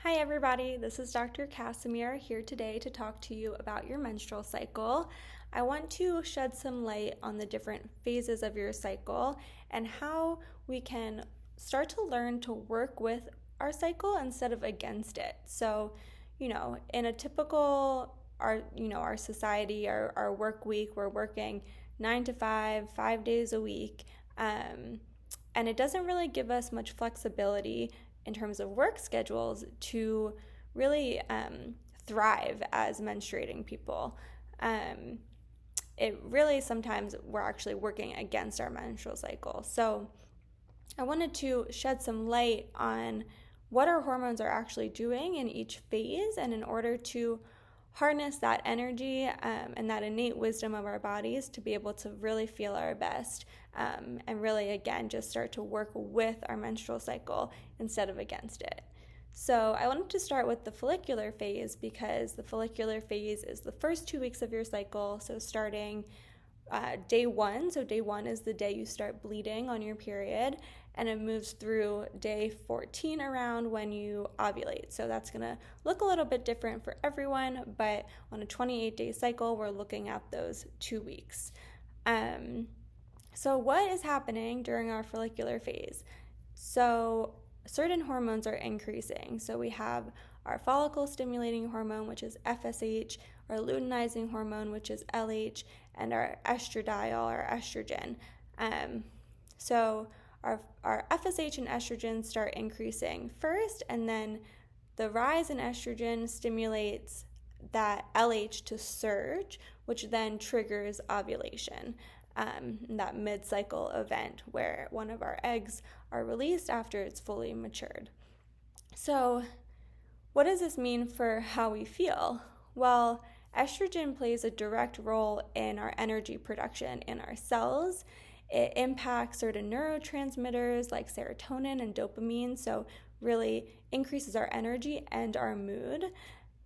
Hi everybody, this is Dr. Kassimir here today to talk to you about your menstrual cycle. I want to shed some light on the different phases of your cycle and how we can start to learn to work with our cycle instead of against it. So, in a typical our society, our work week, we're working 9 to 5, 5 days a week. And it doesn't really give us much flexibility in terms of work schedules to really thrive as menstruating people. It really sometimes we're actually working against our menstrual cycle. So I wanted to shed some light on what our hormones are actually doing in each phase, and in order to harness that energy and that innate wisdom of our bodies to be able to really feel our best and really, again, just start to work with our menstrual cycle instead of against it. So I wanted to start with the follicular phase because the follicular phase is the first 2 weeks of your cycle. So starting day one, so day one is the day you start bleeding on your period, and it moves through day 14 around when you ovulate. So that's going to look a little bit different for everyone, but on a 28-day cycle, we're looking at those 2 weeks. So what is happening during our follicular phase? So certain hormones are increasing. So we have our follicle stimulating hormone, which is FSH, our luteinizing hormone, which is LH, and our estradiol, or estrogen. So our FSH and estrogen start increasing first, and then the rise in estrogen stimulates that LH to surge, which then triggers ovulation. That mid-cycle event where one of our eggs are released after it's fully matured. So what does this mean for how we feel? Well, estrogen plays a direct role in our energy production in our cells. It impacts certain neurotransmitters like serotonin and dopamine, so really increases our energy and our mood.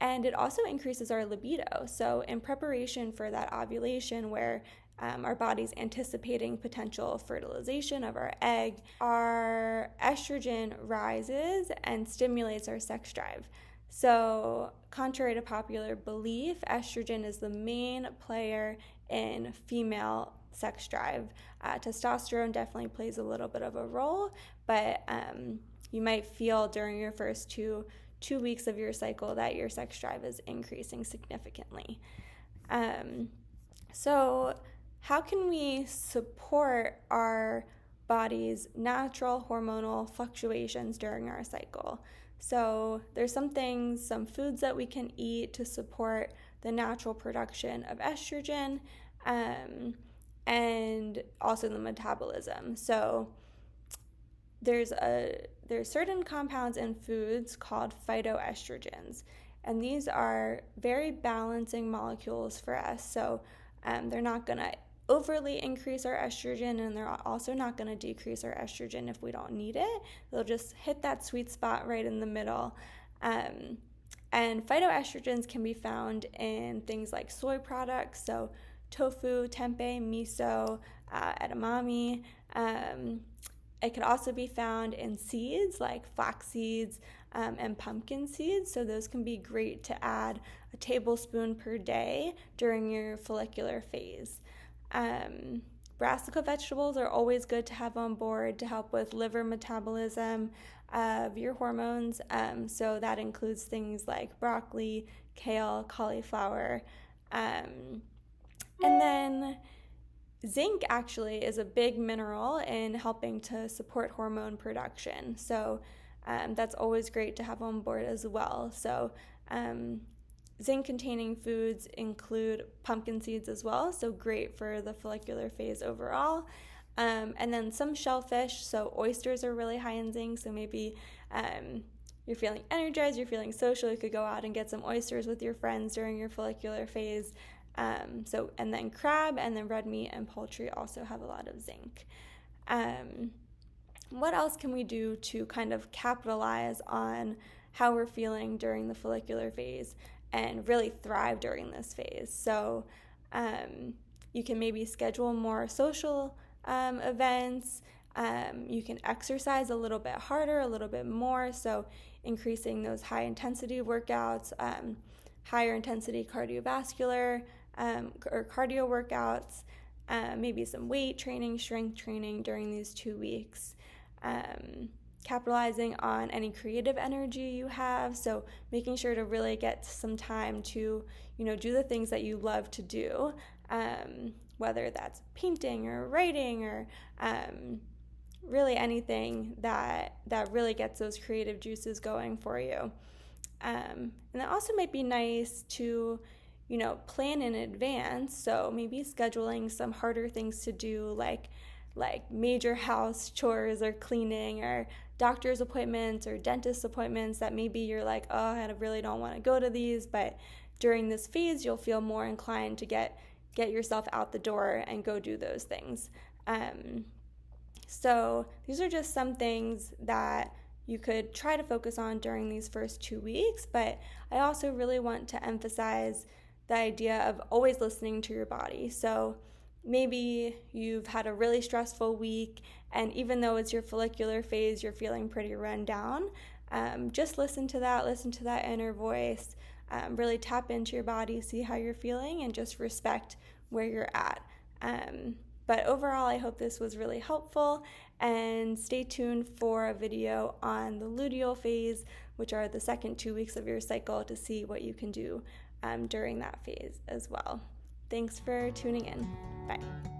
And it also increases our libido. So in preparation for that ovulation where our body's anticipating potential fertilization of our egg, our estrogen rises and stimulates our sex drive. So, contrary to popular belief, estrogen is the main player in female sex drive. Testosterone definitely plays a little bit of a role, but you might feel during your first two weeks of your cycle that your sex drive is increasing significantly. So how can we support our body's natural hormonal fluctuations during our cycle? So there's some foods that we can eat to support the natural production of estrogen and also the metabolism. So there's certain compounds in foods called phytoestrogens, and these are very balancing molecules for us. So they're not going to overly increase our estrogen, and they're also not going to decrease our estrogen if we don't need it. They'll just hit that sweet spot right in the middle. And phytoestrogens can be found in things like soy products, so tofu, tempeh, miso, edamame. It could also be found in seeds like flax seeds and pumpkin seeds, so those can be great to add a tablespoon per day during your follicular phase. Brassica vegetables are always good to have on board to help with liver metabolism of your hormones, so that includes things like broccoli, kale, cauliflower, and then zinc actually is a big mineral in helping to support hormone production, so that's always great to have on board as well. So zinc-containing foods include pumpkin seeds as well, so great for the follicular phase overall. And then some shellfish, so oysters are really high in zinc, so maybe you're feeling energized, you're feeling social, you could go out and get some oysters with your friends during your follicular phase. And then crab and then red meat and poultry also have a lot of zinc. What else can we do to kind of capitalize on how we're feeling during the follicular phase and really thrive during this phase? So you can maybe schedule more social events. You can exercise a little bit harder, a little bit more, so increasing those high intensity workouts, higher intensity cardiovascular or cardio workouts, maybe some weight training, strength training during these 2 weeks. Capitalizing on any creative energy you have, so making sure to really get some time to, do the things that you love to do, whether that's painting or writing or really anything that really gets those creative juices going for you. And that also might be nice to, plan in advance, so maybe scheduling some harder things to do, like major house chores or cleaning or doctor's appointments or dentist appointments that maybe you're like, oh, I really don't want to go to these, but during this phase you'll feel more inclined to get yourself out the door and go do those things. So these are just some things that you could try to focus on during these first 2 weeks, but I also really want to emphasize the idea of always listening to your body. So maybe you've had a really stressful week, and even though it's your follicular phase, you're feeling pretty run down. Just listen to that inner voice, really tap into your body, see how you're feeling, and just respect where you're at. But overall, I hope this was really helpful, and stay tuned for a video on the luteal phase, which are the second 2 weeks of your cycle, to see what you can do during that phase as well. Thanks for tuning in. Bye.